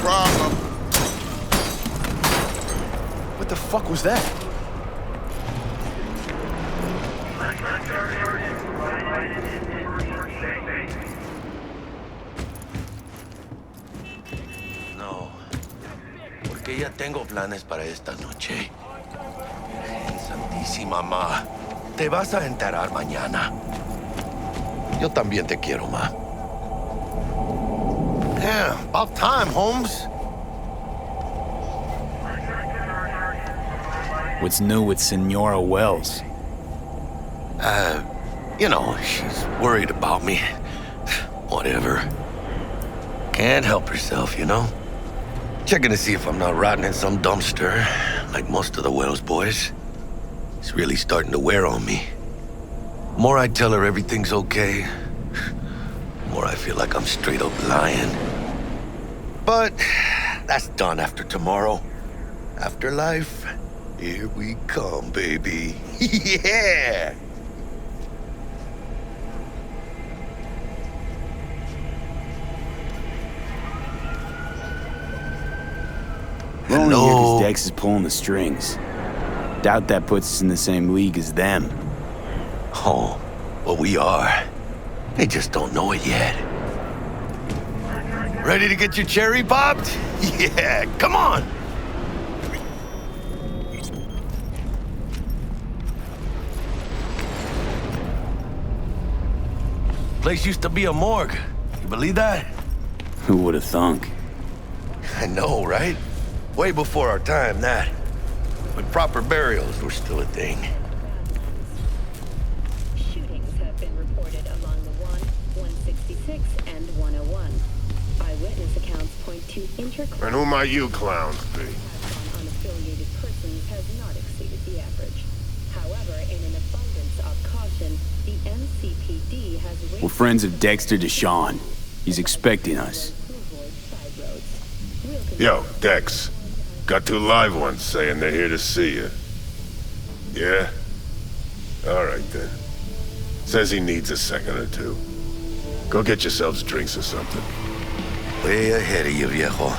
problem. What the fuck was that? No, porque ya tengo planes para esta noche. Santísima ma, te vas a enterar mañana. Yo también te quiero, ma. Yeah, about time, Holmes. What's new with Senora Wells? You know, she's worried about me. Whatever. Can't help herself, you know? Checking to see if I'm not rotting in some dumpster, like most of the Wells boys. It's really starting to wear on me. More I tell her everything's okay, more I feel like I'm straight up lying. But that's done after tomorrow. Afterlife, here we come, baby. Yeah! We're only here Hello? 'cause Dex is pulling the strings. Doubt that puts us in the same league as them. Oh, well, we are. They just don't know it yet. Ready to get your cherry popped? Yeah, come on! Place used to be a morgue. You believe that? Who would have thunk? I know, right? Way before our time, that. When proper burials were still a thing. Shootings have been reported along the 166, and 101. Eyewitness accounts point to interclass. And who might you clowns be? On unaffiliated persons has not exceeded the average. However, in an abundance of caution, the NCPD has raised... We're friends of Dexter Deshawn. He's expecting us. Yo, Dex. Got two live ones saying they're here to see you. Yeah? All right, then. Says he needs a second or two. Go get yourselves drinks or something. Way ahead of you, viejo.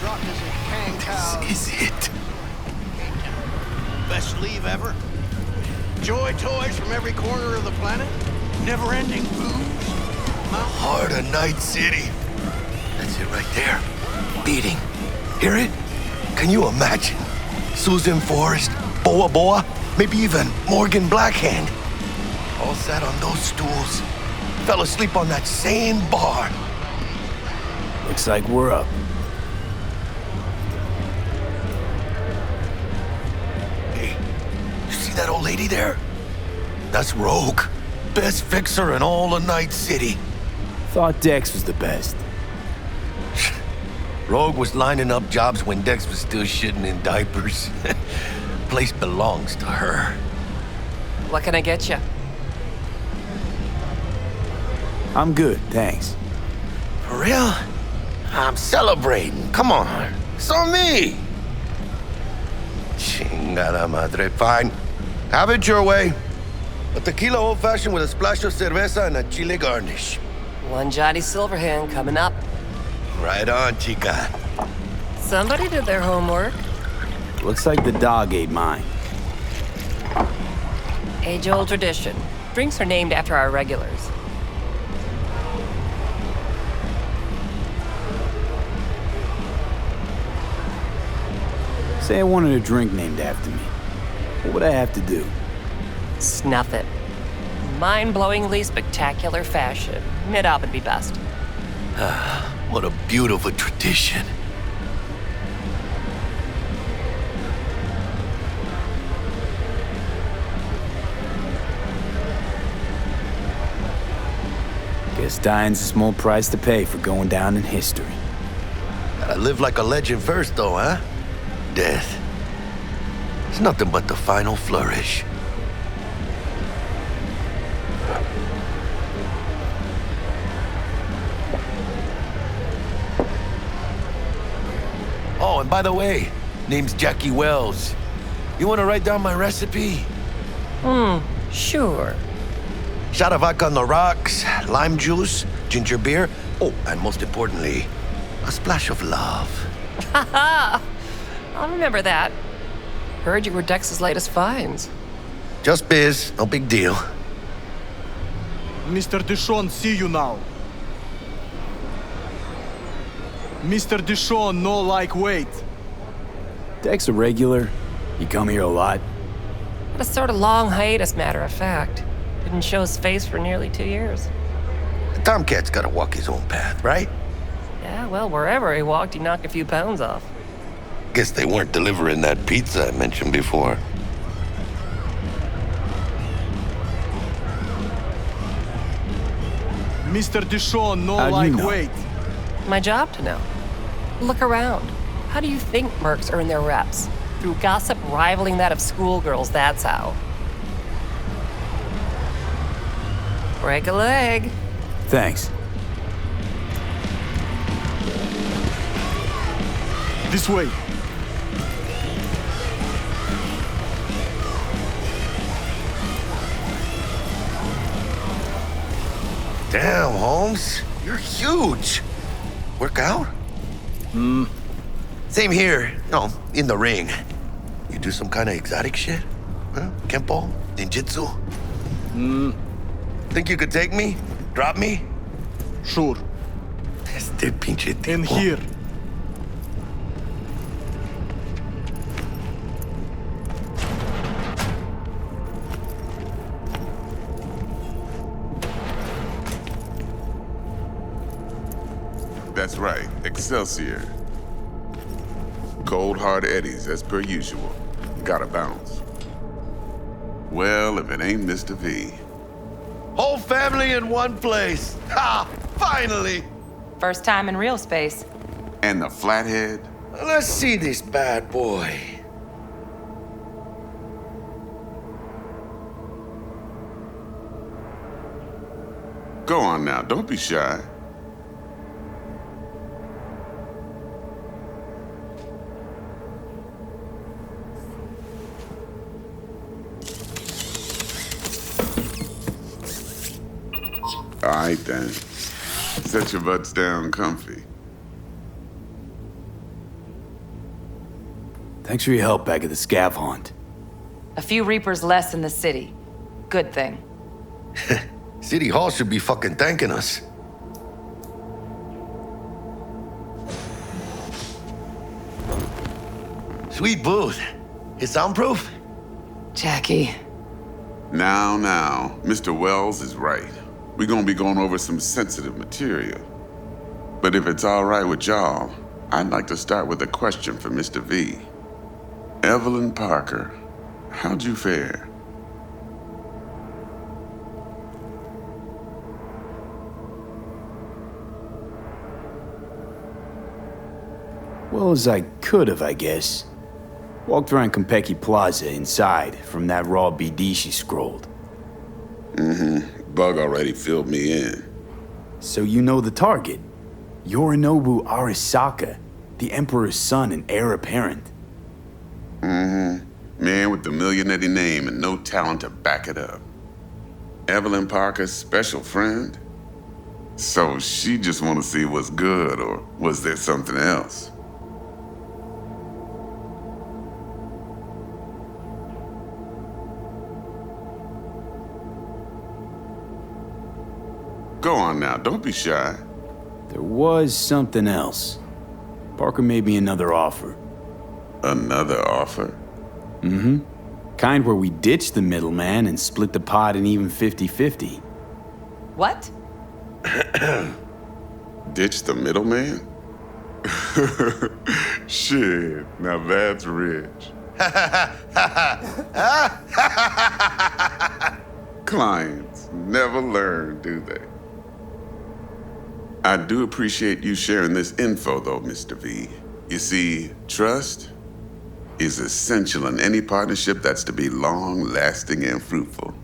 Rotten as a can cow. This is it. Best leave ever. Joy toys from every corner of the planet. Never-ending booze. Heart of Night City. That's it right there. Beating. Hear it? Can you imagine? Susan Forrest, Boa Boa, maybe even Morgan Blackhand. All sat on those stools. Fell asleep on that same bar. Looks like we're up. Hey, you see that old lady there? That's Rogue. Best fixer in all of Night City. Thought Dex was the best. Rogue was lining up jobs when Dex was still shitting in diapers. Place belongs to her. What can I get you? I'm good, thanks. For real? I'm celebrating. Come on. So me. Chingada madre. Fine. Have it your way. A tequila old-fashioned with a splash of cerveza and a chile garnish. One Johnny Silverhand coming up. Right on, chica. Somebody did their homework. Looks like the dog ate mine. Age-old tradition. Drinks are named after our regulars. Say I wanted a drink named after me. What would I have to do? Snuff it. Mind-blowingly spectacular fashion. Mid-op would be best. What a beautiful tradition. Guess dying's a small price to pay for going down in history. Gotta live like a legend first, though, huh? Death. It's nothing but the final flourish. Oh, and by the way, name's Jackie Wells. You wanna write down my recipe? Sure. Shot of vodka on the rocks, lime juice, ginger beer. Oh, and most importantly, A splash of love. Haha! I'll remember that. Heard you were Dex's latest finds. Just biz, no big deal. Mr. Dishon, see you now. Mr. Dishon, no like wait. Dex a regular? You come here a lot? Had a sort of long hiatus, matter of fact. Didn't show his face for nearly 2 years. The Tomcat's gotta walk his own path, right? Yeah, well, wherever he walked, he knocked a few pounds off. Guess they weren't delivering that pizza I mentioned before. Mr. Dishon, no How do like you know? wait. My job to know. Look around. How do you think mercs earn their reps? Through gossip rivaling that of schoolgirls, that's how. Break a leg. Thanks. This way. Damn, Holmes. You're huge. Work out? Same here. You know, in the ring. You do some kind of exotic shit? Huh? Kempo? Ninjutsu? Think you could take me? Drop me? Sure. Este pinche tipo. In here. That's right, Excelsior. Cold hard eddies, as per usual. Gotta bounce. Well, if it ain't Mr. V. Whole family in one place. Ha! Finally! First time in real space. And the flathead? Let's see this bad boy. Go on now, don't be shy. All right then. Set your butts down comfy. Thanks for your help back at the scav hunt. A few Reapers less in the city. Good thing. City Hall should be fucking thanking us. Sweet booth. It's soundproof? Jackie. Now, Mr. Wells is right. We're gonna be going over some sensitive material. But if it's all right with y'all, I'd like to start with a question for Mr. V. Evelyn Parker, how'd you fare? Well as I could have, I guess. Walked around Konpeki Plaza inside from that raw BD she scrolled. Bug already filled me in. So you know the target. Yorinobu Arasaka, the Emperor's son and heir apparent. Man with the millionaire name and no talent to back it up. Evelyn Parker's special friend? So she just want to see what's good, or was there something else? Go on now, don't be shy. There was something else. Parker made me another offer. Another offer? Kind where we ditch the middleman and split the pot in even 50-50. What? Ditch the middleman? Shit, now that's rich. Clients never learn, do they? I do appreciate you sharing this info, though, Mr. V. You see, trust is essential in any partnership that's to be long-lasting and fruitful.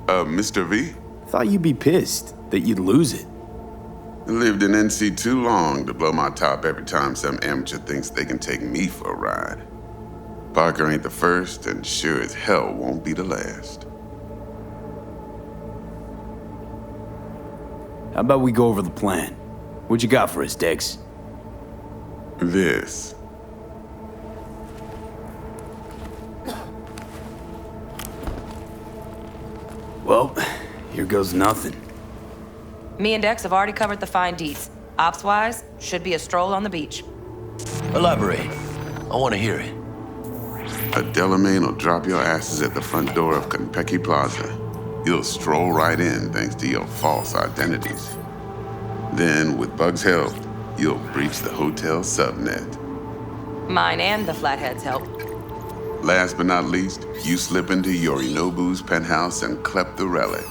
Mr. V? Thought you'd be pissed that you'd lose it. I lived in NC too long to blow my top every time some amateur thinks they can take me for a ride. Parker ain't the first, and sure as hell won't be the last. How about we go over the plan? What you got for us, Dex? This. Well, here goes nothing. Me and Dex have already covered the fine deets. Ops-wise, should be a stroll on the beach. Elaborate. I want to hear it. A Delamain will drop your asses at the front door of Konpeki Plaza. You'll stroll right in thanks to your false identities. Then, with Bug's help, you'll breach the hotel subnet. Mine and the Flathead's help. Last but not least, you slip into Yorinobu's penthouse and clep the relic.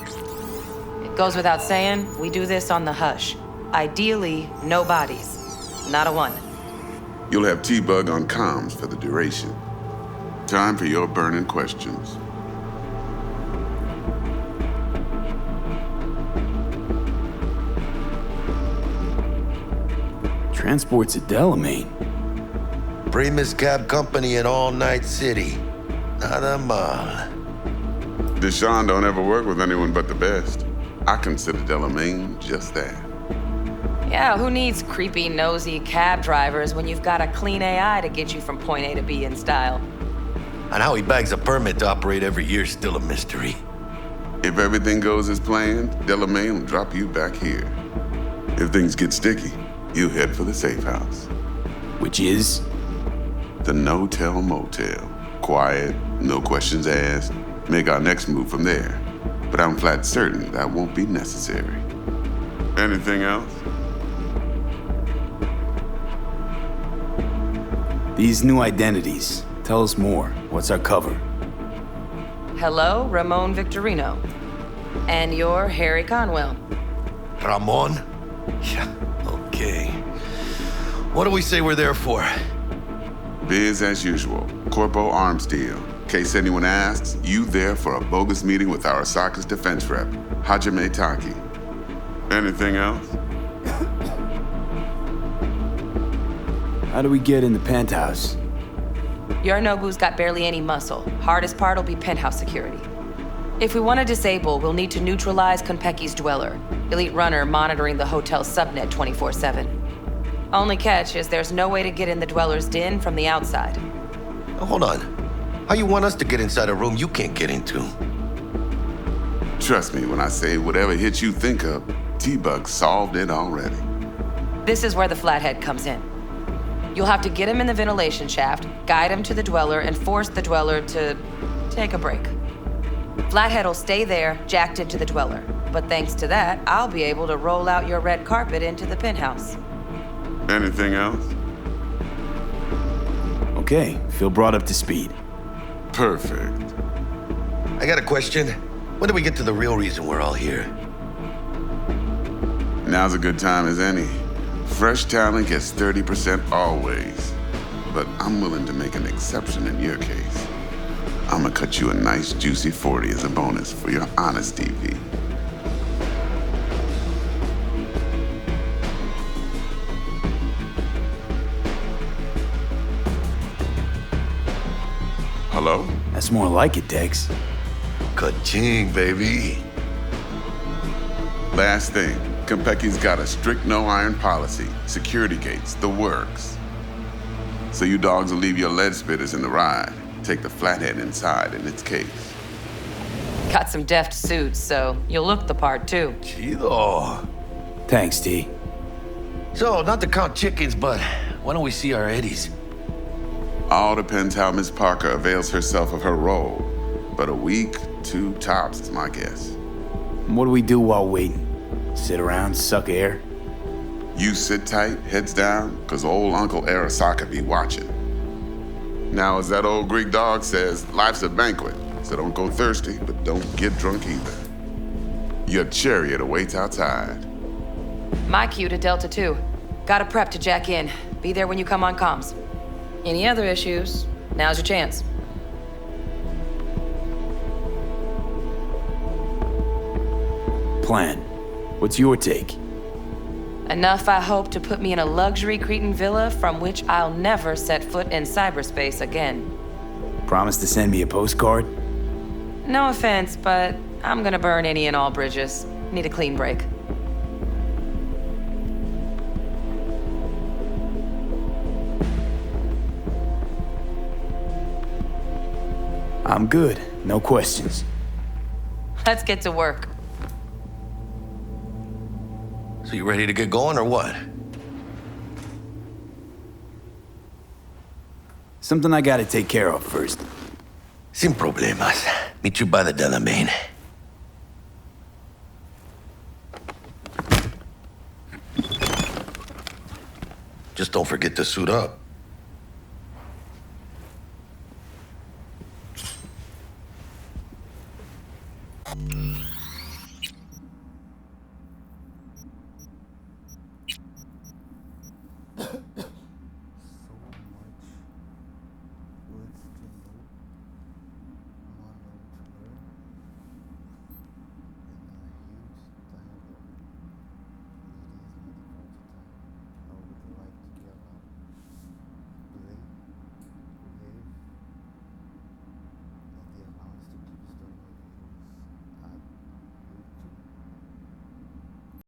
It goes without saying, we do this on the hush. Ideally, no bodies. Not a one. You'll have T-Bug on comms for the duration. Time for your burning questions. Transport's a Delamain. Primus Cab Company in All Night City. Nada mal. Deshaun don't ever work with anyone but the best. I consider Delamain just that. Yeah, who needs creepy, nosy cab drivers when you've got a clean AI to get you from point A to B in style? And how he bags a permit to operate every year is still a mystery. If everything goes as planned, Delamain will drop you back here. If things get sticky, you head for the safe house. Which is? The no-tell motel. Quiet, no questions asked. Make our next move from there. But I'm flat certain that won't be necessary. Anything else? These new identities. Tell us more. What's our cover? Hello, Ramon Victorino. And you're Harry Conwell. Ramon? Yeah, okay. What do we say we're there for? Biz as usual. Corpo arms deal. In case anyone asks, you there for a bogus meeting with Arasaka's defense rep, Hajime Taki. Anything else? How do we get in the penthouse? Yorinobu's got barely any muscle. Hardest part will be penthouse security. If we want to disable, we'll need to neutralize Konpeki's dweller, elite runner monitoring the hotel's subnet 24/7. Only catch is there's no way to get in the dweller's den from the outside. Hold on. How you want us to get inside a room you can't get into? Trust me when I say whatever hit you think of, T-Bug solved it already. This is where the Flathead comes in. You'll have to get him in the ventilation shaft, guide him to the dweller, and force the dweller to take a break. Flathead'll stay there, jacked into the dweller. But thanks to that, I'll be able to roll out your red carpet into the penthouse. Anything else? Okay, feel brought up to speed. Perfect. I got a question. When do we get to the real reason we're all here? Now's a good time as any. Fresh talent gets 30% always. But I'm willing to make an exception in your case. I'm gonna cut you a nice juicy 40 as a bonus for your honesty, V. Hello? That's more like it, Dex. Ka-ching, baby. Last thing, Konpeki's got a strict no-iron policy, security gates, the works. So you dogs will leave your lead spitters in the ride. Take the Flathead inside in its case. Got some deft suits, so you'll look the part too. Chido. Thanks, T. So, not to count chickens, but why don't we see our Eddies? All depends how Miss Parker avails herself of her role. But a week, 2 tops is my guess. And what do we do while waiting? Sit around, suck air? You sit tight, heads down, cause old Uncle Arasaka be watching. Now, as that old Greek dog says, life's a banquet, so don't go thirsty, but don't get drunk either. Your chariot awaits outside. My cue to Delta 2. Gotta prep to jack in. Be there when you come on comms. Any other issues? Now's your chance. Plan. What's your take? Enough, I hope, to put me in a luxury Cretan villa from which I'll never set foot in cyberspace again. Promise to send me a postcard? No offense, but I'm gonna burn any and all bridges. Need a clean break. I'm good. No questions. Let's get to work. So you ready to get going or what? Something I gotta take care of first. Sin problemas. Meet you by the Delamain. Just don't forget to suit up.